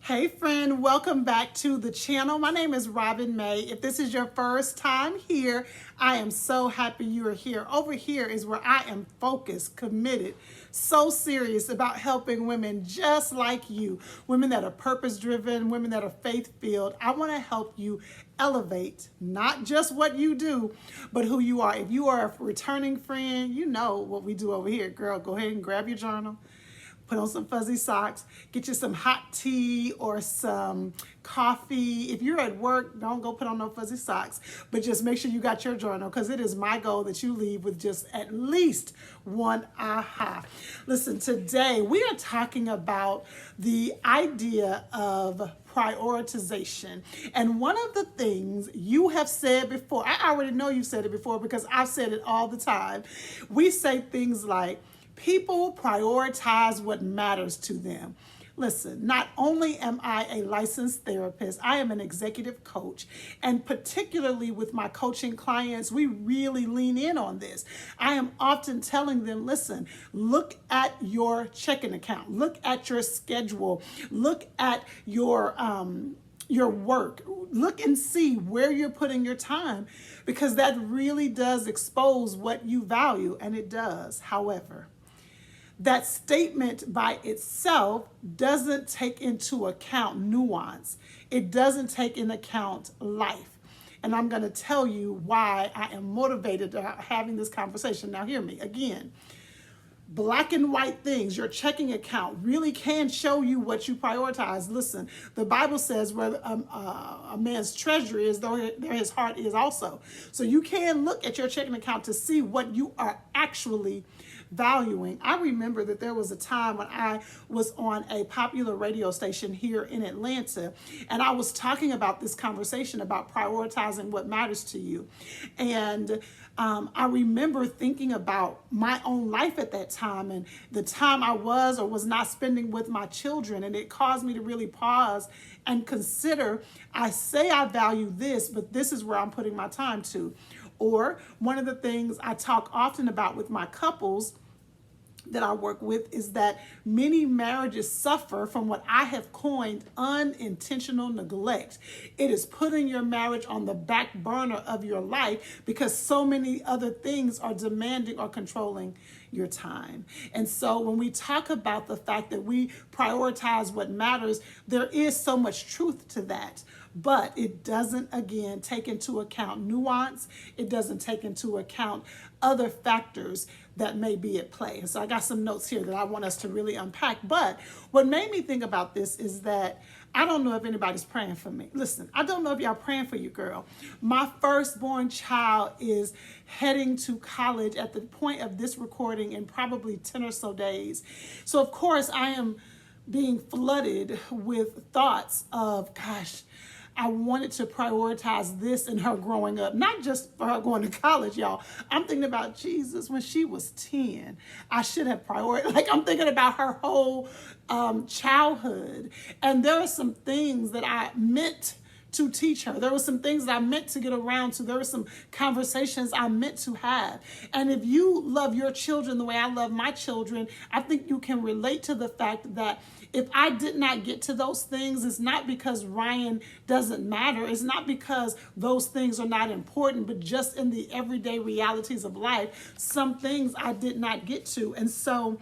Hey friend, welcome back to the channel. My name is Robin May. If this is your first time here, I am so happy you are here. Over here is where I am focused, committed, so serious about helping women just like you, women that are purpose-driven, women that are faith-filled. I want to help you elevate not just what you do, but who you are. If you are a returning friend, you know what we do over here. Girl, go ahead and grab your journal. Put on some fuzzy socks, get you some hot tea or some coffee. If you're at work, don't go put on no fuzzy socks, but just make sure you got your journal, because it is my goal that you leave with just at least one aha. Listen, today we are talking about the idea of prioritization. And one of the things you have said before, I already know you said it before because I've said it all the time. We say things like, people prioritize what matters to them. Listen, not only am I a licensed therapist, I am an executive coach. And particularly with my coaching clients, we really lean in on this. I am often telling them, listen, look at your checking account, look at your schedule, look at your work, look and see where you're putting your time, because that really does expose what you value, and it does. However, that statement by itself doesn't take into account nuance. It doesn't take into account life. And I'm going to tell you why I am motivated to having this conversation. Now, hear me again. Black and white things, your checking account really can show you what you prioritize. Listen, the Bible says where a man's treasure is, there his heart is also. So you can look at your checking account to see what you are actually valuing. I remember that there was a time when I was on a popular radio station here in Atlanta, and I was talking about this conversation about prioritizing what matters to you. And I remember thinking about my own life at that time and the time I was or was not spending with my children. And it caused me to really pause and consider, I say I value this, but this is where I'm putting my time to. Or one of the things I talk often about with my couples that I work with is that many marriages suffer from what I have coined unintentional neglect. It is putting your marriage on the back burner of your life because so many other things are demanding or controlling your time. And so when we talk about the fact that we prioritize what matters, there is so much truth to that. But it doesn't, again, take into account nuance. It doesn't take into account other factors that may be at play. So I got some notes here that I want us to really unpack. But what made me think about this is that I don't know if anybody's praying for me. Listen, I don't know if y'all praying for you, girl. My firstborn child is heading to college at the point of this recording in probably 10 or so days. So of course I am being flooded with thoughts of, gosh, I wanted to prioritize this in her growing up, not just for her going to college, y'all. I'm thinking about Jesus when she was 10. I should have prioritized. Like, I'm thinking about her whole childhood. And there are some things that I meant to teach her. There were some things that I meant to get around to. There were some conversations I meant to have. And if you love your children the way I love my children, I think you can relate to the fact that if I did not get to those things, it's not because Ryan doesn't matter. It's not because those things are not important, but just in the everyday realities of life, some things I did not get to. And so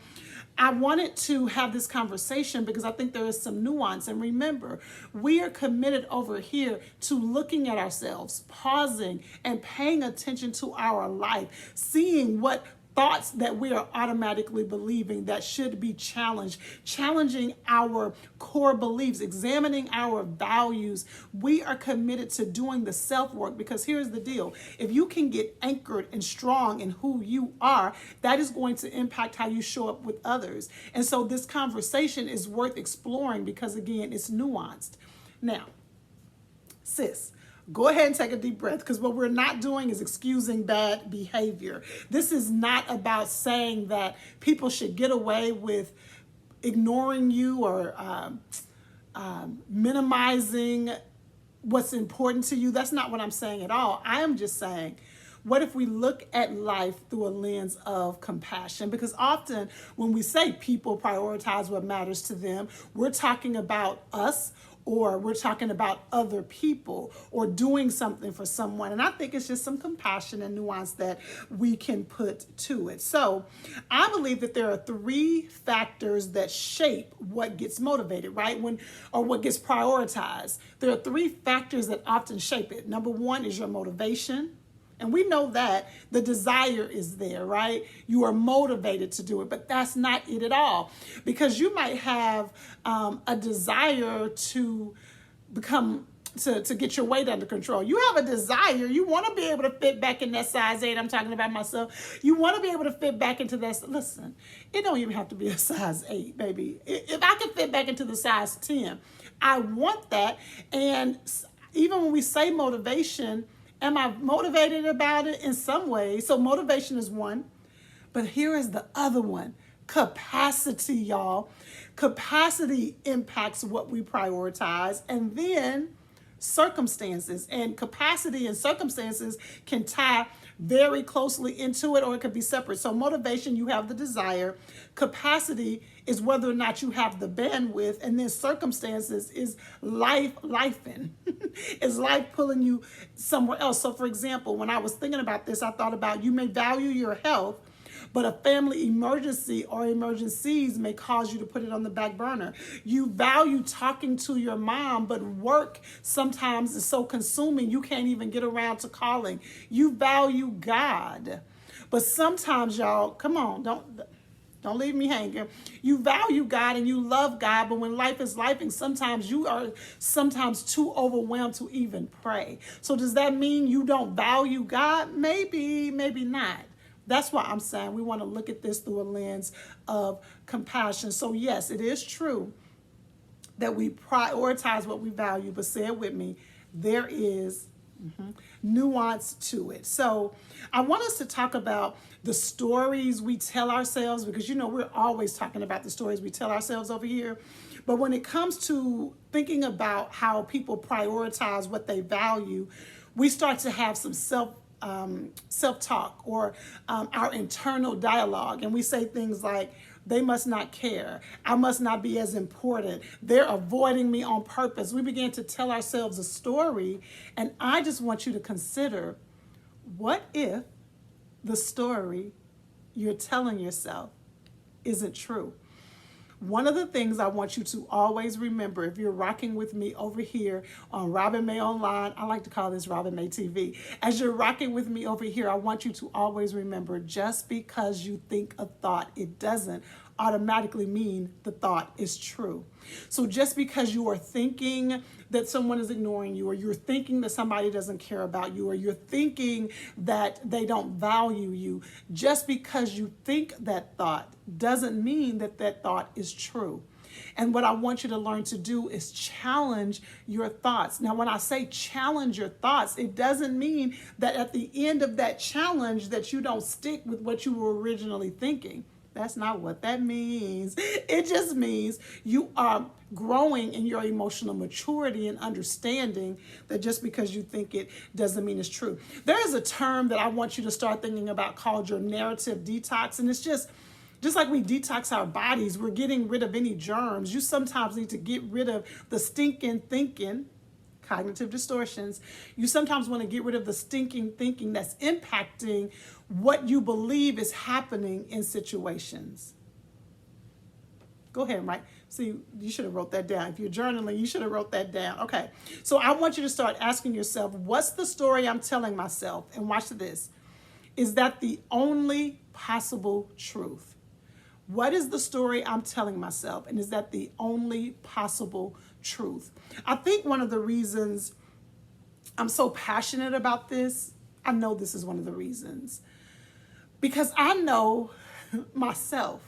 I wanted to have this conversation because I think there is some nuance. And remember, we are committed over here to looking at ourselves, pausing and paying attention to our life, seeing what thoughts that we are automatically believing that should be challenged, challenging our core beliefs, examining our values. We are committed to doing the self-work because here's the deal. If you can get anchored and strong in who you are, that is going to impact how you show up with others. And so this conversation is worth exploring because, again, it's nuanced. Now, sis, go ahead and take a deep breath, because what we're not doing is excusing bad behavior. This is not about saying that people should get away with ignoring you or minimizing what's important to you. That's not what I'm saying at all. I am just saying What if we look at life through a lens of compassion? Because often when we say people prioritize what matters to them, we're talking about us, or we're talking about other people, or doing something for someone. And I think it's just some compassion and nuance that we can put to it. So I believe that there are three factors that shape what gets motivated, right? Or what gets prioritized. There are three factors that often shape it. Number one is your motivation. And we know that the desire is there, right? You are motivated to do it, but that's not it at all. Because you might have a desire to to get your weight under control. You have a desire. You want to be able to fit back in that size 8. I'm talking about myself. You want to be able to fit back into that. Listen, it don't even have to be a size 8, baby. If I can fit back into the size 10, I want that. And even when we say motivation, am I motivated about it in some way? So motivation is one, but here is the other one. Capacity, y'all. Capacity impacts what we prioritize, and then circumstances. And capacity and circumstances can tie very closely into it, or it could be separate. So motivation, you have the desire. Capacity is whether or not you have the bandwidth, and then circumstances is lifing. Is life pulling you somewhere else? So for example, when I was thinking about this, I thought about you may value your health, but a family emergency or emergencies may cause you to put it on the back burner. You value talking to your mom, but work sometimes is so consuming you can't even get around to calling. You value God, but sometimes, y'all, come on, don't leave me hanging. You value God and you love God, but when life is lifing, sometimes you are too overwhelmed to even pray. So does that mean you don't value God? Maybe, maybe not. That's why I'm saying we want to look at this through a lens of compassion. So yes, it is true that we prioritize what we value, but say it with me, there is nuance to it. So I want us to talk about the stories we tell ourselves, because we're always talking about the stories we tell ourselves over here. But when it comes to thinking about how people prioritize what they value, we start to have some self-talk or our internal dialogue. And we say things like, they must not care. I must not be as important. They're avoiding me on purpose. We begin to tell ourselves a story. And I just want you to consider, what if the story you're telling yourself isn't true? One of the things I want you to always remember, if you're rocking with me over here on Robin May Online, I like to call this Robin May TV. As you're rocking with me over here, I want you to always remember, just because you think a thought, it doesn't automatically mean the thought is true. So just because you are thinking that someone is ignoring you, or you're thinking that somebody doesn't care about you, or you're thinking that they don't value you, just because you think that thought doesn't mean that that thought is true. And what I want you to learn to do is challenge your thoughts. Now, when I say challenge your thoughts, it doesn't mean that at the end of that challenge that you don't stick with what you were originally thinking. That's not what that means. It just means you are growing in your emotional maturity and understanding that just because you think it doesn't mean it's true. There is a term that I want you to start thinking about called your narrative detox. And it's just like we detox our bodies, we're getting rid of any germs. You sometimes need to get rid of the stinking thinking, cognitive distortions. You sometimes want to get rid of the stinking thinking that's impacting what you believe is happening in situations. Go ahead, Mike. See, you should have wrote that down. If you're journaling, you should have wrote that down. Okay. So I want you to start asking yourself, what's the story I'm telling myself? And watch this. Is that the only possible truth? What is the story I'm telling myself? And is that the only possible truth? I think one of the reasons I'm so passionate about this, I know this is one of the reasons, because I know myself,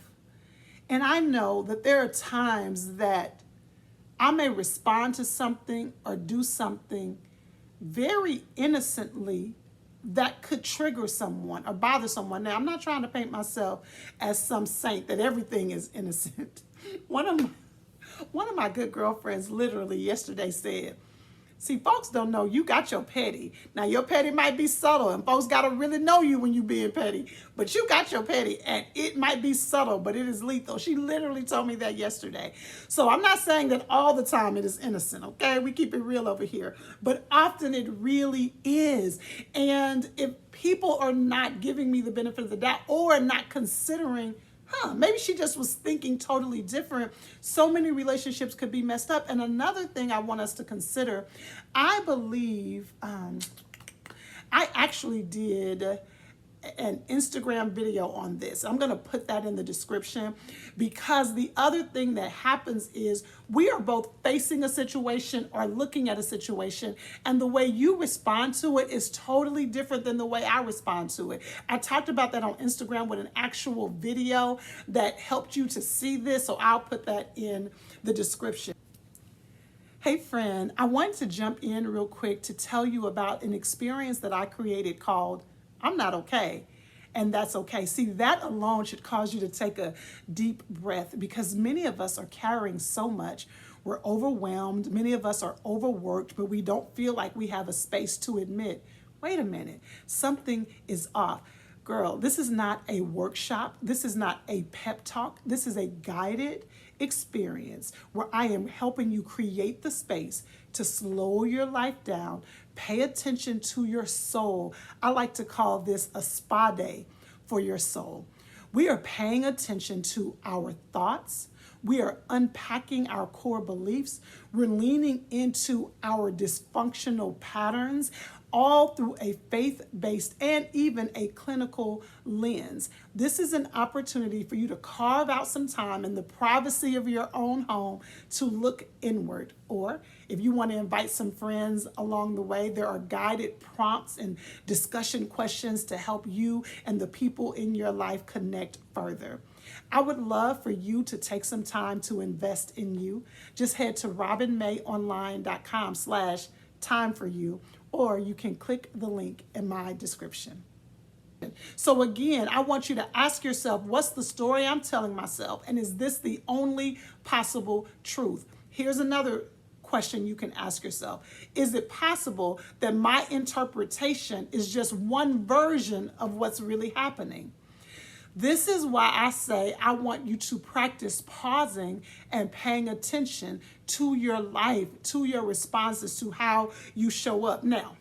and I know that there are times that I may respond to something or do something very innocently that could trigger someone or bother someone. Now, I'm not trying to paint myself as some saint that everything is innocent. One of my good girlfriends literally yesterday said, See, folks don't know you got your petty. Now, your petty might be subtle, and folks got to really know you when you being petty. But you got your petty, and it might be subtle, but it is lethal. She literally told me that yesterday. So I'm not saying that all the time it is innocent, okay? We keep it real over here. But often it really is. And if people are not giving me the benefit of the doubt or not considering, maybe she just was thinking totally different, so many relationships could be messed up. And another thing I want us to consider, I believe I actually did an Instagram video on this. I'm going to put that in the description, because the other thing that happens is we are both facing a situation or looking at a situation, and the way you respond to it is totally different than the way I respond to it. I talked about that on Instagram with an actual video that helped you to see this, so I'll put that in the description. Hey friend, I wanted to jump in real quick to tell you about an experience that I created called I'm Not Okay, and that's okay. See, that alone should cause you to take a deep breath, because many of us are carrying so much. We're overwhelmed. Many of us are overworked, but we don't feel like we have a space to admit, wait a minute, something is off. Girl, this is not a workshop. This is not a pep talk. This is a guided experience where I am helping you create the space to slow your life down, pay attention to your soul. I like to call this a spa day for your soul. We are paying attention to our thoughts. We are unpacking our core beliefs. We're leaning into our dysfunctional patterns, all through a faith-based and even a clinical lens. This is an opportunity for you to carve out some time in the privacy of your own home to look inward. Or if you want to invite some friends along the way, there are guided prompts and discussion questions to help you and the people in your life connect further. I would love for you to take some time to invest in you. Just head to robinmayonline.com/time for you, or you can click the link in my description. So again, I want you to ask yourself, what's the story I'm telling myself? And is this the only possible truth? Here's another question you can ask yourself. Is it possible that my interpretation is just one version of what's really happening? This is why I say I want you to practice pausing and paying attention to your life, to your responses, to how you show up. Now,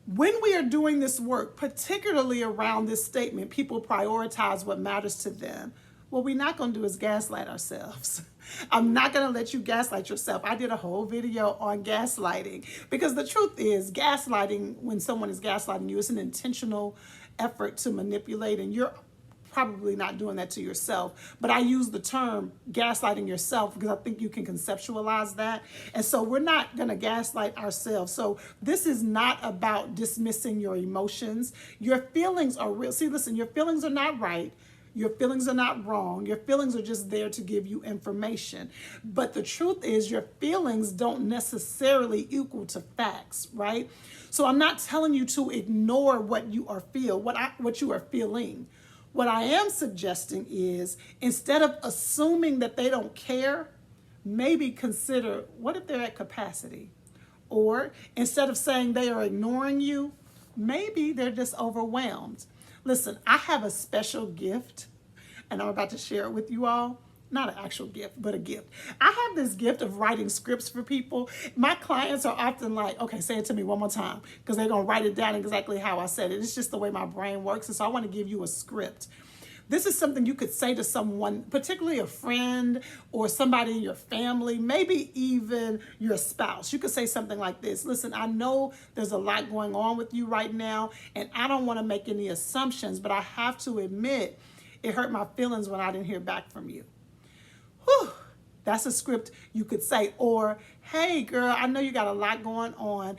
when we are doing this work, particularly around this statement, people prioritize what matters to them, what we're not going to do is gaslight ourselves. I'm not going to let you gaslight yourself. I did a whole video on gaslighting, because the truth is, gaslighting, when someone is gaslighting you, it's an intentional effort to manipulate, and you're probably not doing that to yourself. But I use the term gaslighting yourself because I think you can conceptualize that. And so we're not going to gaslight ourselves. So this is not about dismissing your emotions. Your feelings are real. See, listen, your feelings are not right. Your feelings are not wrong. Your feelings are just there to give you information. But the truth is, your feelings don't necessarily equal to facts, right? So I'm not telling you to ignore what you are what you are feeling. What I am suggesting is, instead of assuming that they don't care, maybe consider, what if they're at capacity? Or instead of saying they are ignoring you, maybe they're just overwhelmed. Listen, I have a special gift, and I'm about to share it with you all. Not an actual gift, but a gift. I have this gift of writing scripts for people. My clients are often like, okay, say it to me one more time, because they're going to write it down exactly how I said it. It's just the way my brain works, and so I want to give you a script. This is something you could say to someone, particularly a friend or somebody in your family, maybe even your spouse. You could say something like this: listen, I know there's a lot going on with you right now, and I don't want to make any assumptions, but I have to admit it hurt my feelings when I didn't hear back from you. Whew. That's a script you could say. Or, hey girl, I know you got a lot going on.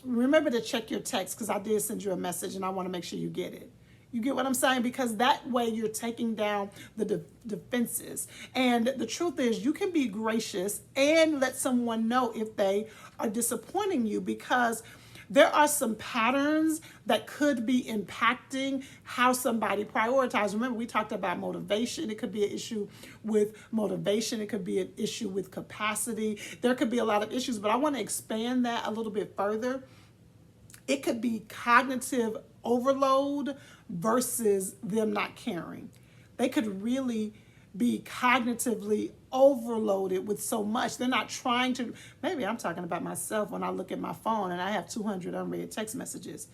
Remember to check your text, because I did send you a message and I want to make sure you get it. You get what I'm saying? Because that way you're taking down the defenses. And the truth is, you can be gracious and let someone know if they are disappointing you, because There are some patterns that could be impacting how somebody prioritizes. Remember, we talked about motivation. It could be an issue with motivation. It could be an issue with capacity. There could be a lot of issues, but I want to expand that a little bit further. It could be cognitive overload versus them not caring. They could really be cognitively overloaded with so much. They're not trying to, maybe I'm talking about myself when I look at my phone and I have 200 unread text messages.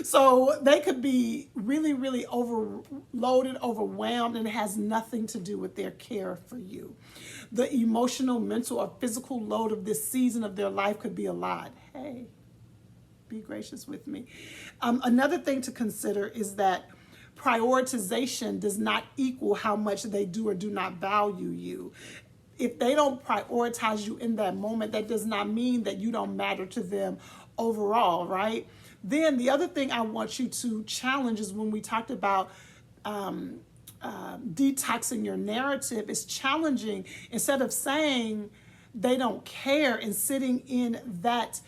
So they could be really, really overloaded, overwhelmed, and it has nothing to do with their care for you. The emotional, mental, or physical load of this season of their life could be a lot. Hey, be gracious with me. Another thing to consider is that prioritization does not equal how much they do or do not value you. If they don't prioritize you in that moment, that does not mean that you don't matter to them overall, right? Then the other thing I want you to challenge is when we talked about detoxing your narrative, is challenging, instead of saying they don't care and sitting in that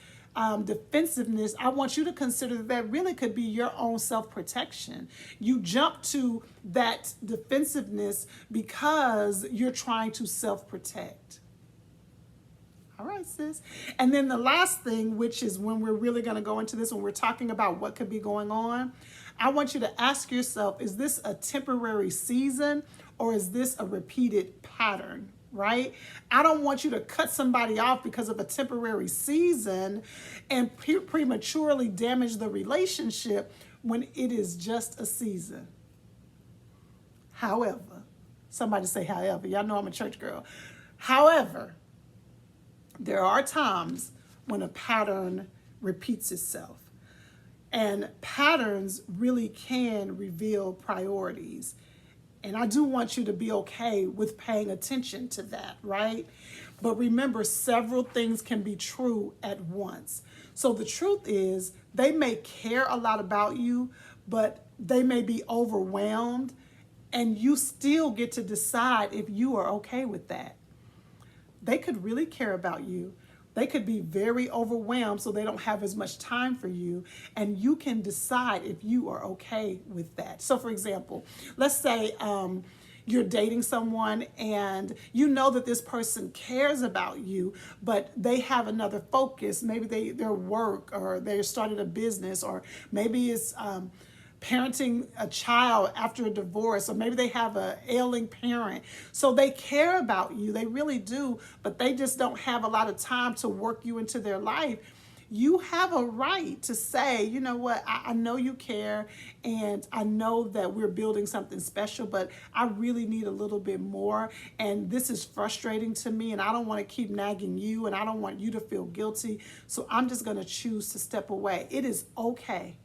defensiveness, I want you to consider that really could be your own self-protection. You jump to that defensiveness because you're trying to self-protect. All right, sis. And then the last thing, which is when we're really going to go into this, when we're talking about what could be going on, I want you to ask yourself, is this a temporary season or is this a repeated pattern? Right? I don't want you to cut somebody off because of a temporary season and prematurely damage the relationship when it is just a season. However, somebody say however, y'all know I'm a church girl. However, there are times when a pattern repeats itself. And patterns really can reveal priorities. And I do want you to be okay with paying attention to that, right? But remember, several things can be true at once. So the truth is, they may care a lot about you, but they may be overwhelmed, and you still get to decide if you are okay with that. They could really care about you. They could be very overwhelmed, so they don't have as much time for you, and you can decide if you are okay with that. So for example, let's say you're dating someone and you know that this person cares about you, but they have another focus. Maybe their work, or they started a business, or maybe it's parenting a child after a divorce, or maybe they have an ailing parent. So they care about you, they really do, but they just don't have a lot of time to work you into their life. You have a right to say, you know what, I know you care, and I know that we're building something special, but I really need a little bit more, and this is frustrating to me, and I don't want to keep nagging you, and I don't want you to feel guilty, so I'm just going to choose to step away. It is okay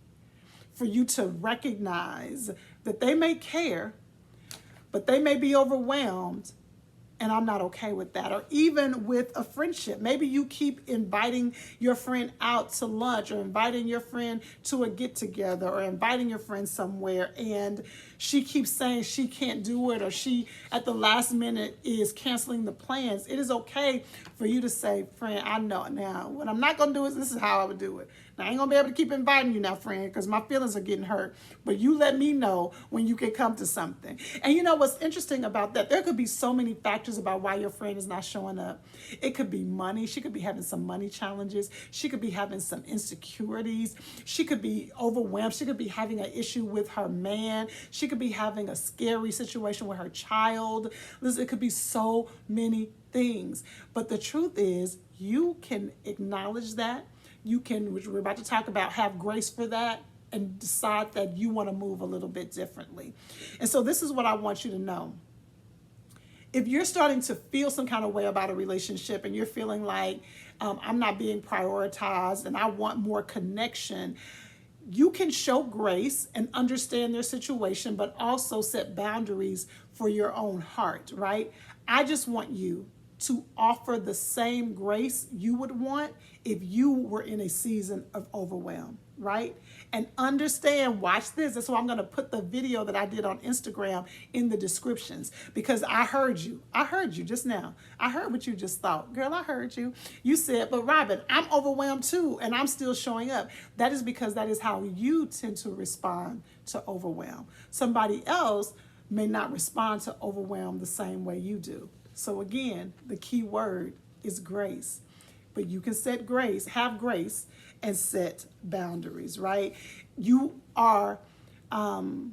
for you to recognize that they may care, but they may be overwhelmed, and I'm not okay with that. Or even with a friendship. Maybe you keep inviting your friend out to lunch, or inviting your friend to a get-together, or inviting your friend somewhere, and she keeps saying she can't do it, or she at the last minute is canceling the plans. It is okay for you to say, friend, I know now what I'm not going to do is this is how I would do it. Now, I ain't going to be able to keep inviting you now, friend, because my feelings are getting hurt. But you let me know when you can come to something. And you know what's interesting about that? There could be so many factors about why your friend is not showing up. It could be money. She could be having some money challenges. She could be having some insecurities. She could be overwhelmed. She could be having an issue with her man. She could be having a scary situation with her child. Listen, it could be so many things. But the truth is, you can acknowledge that. You can, which we're about to talk about, have grace for that and decide that you want to move a little bit differently. And so this is what I want you to know. If you're starting to feel some kind of way about a relationship, and you're feeling like I'm not being prioritized and I want more connection, you can show grace and understand their situation, but also set boundaries for your own heart, right? I just want you to offer the same grace you would want if you were in a season of overwhelm, right? And understand, watch this. That's why I'm going to put the video that I did on Instagram in the descriptions, because I heard you. I heard you just now. I heard what you just thought. Girl, I heard you. You said, but Robin, I'm overwhelmed too, and I'm still showing up. That is because that is how you tend to respond to overwhelm. Somebody else may not respond to overwhelm the same way you do. So again, the key word is grace. But you can set grace, have grace, and set boundaries, right? You are not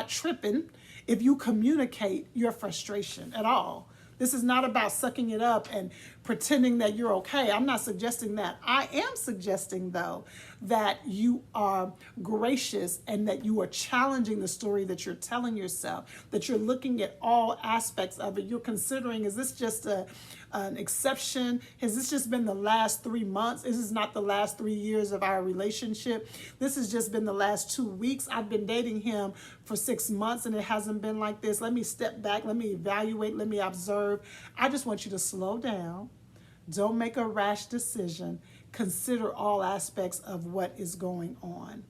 tripping if you communicate your frustration at all. This is not about sucking it up and pretending that you're okay. I'm not suggesting that. I am suggesting, though, that you are gracious and that you are challenging the story that you're telling yourself, that you're looking at all aspects of it. You're considering, is this just an exception? Has this just been the last 3 months? This is not the last 3 years of our relationship. This has just been the last 2 weeks. I've been dating him for 6 months and it hasn't been like this. Let me step back. Let me evaluate. Let me observe. I just want you to slow down. Don't make a rash decision. Consider all aspects of what is going on.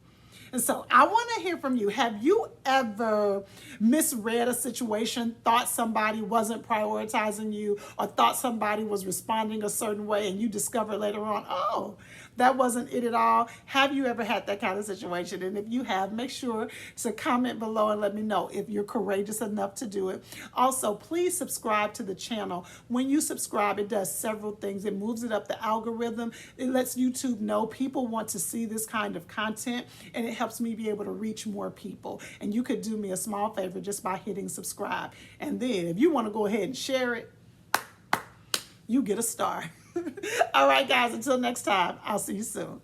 And so I want to hear from you. Have you ever misread a situation, thought somebody wasn't prioritizing you, or thought somebody was responding a certain way, and you discover later on, oh, that wasn't it at all? Have you ever had that kind of situation? And if you have, make sure to comment below and let me know if you're courageous enough to do it. Also, please subscribe to the channel. When you subscribe, it does several things. It moves it up the algorithm. It lets YouTube know people want to see this kind of content, and it helps me be able to reach more people. And you could do me a small favor just by hitting subscribe. And then if you want to go ahead and share it, you get a star. All right, guys, until next time, I'll see you soon.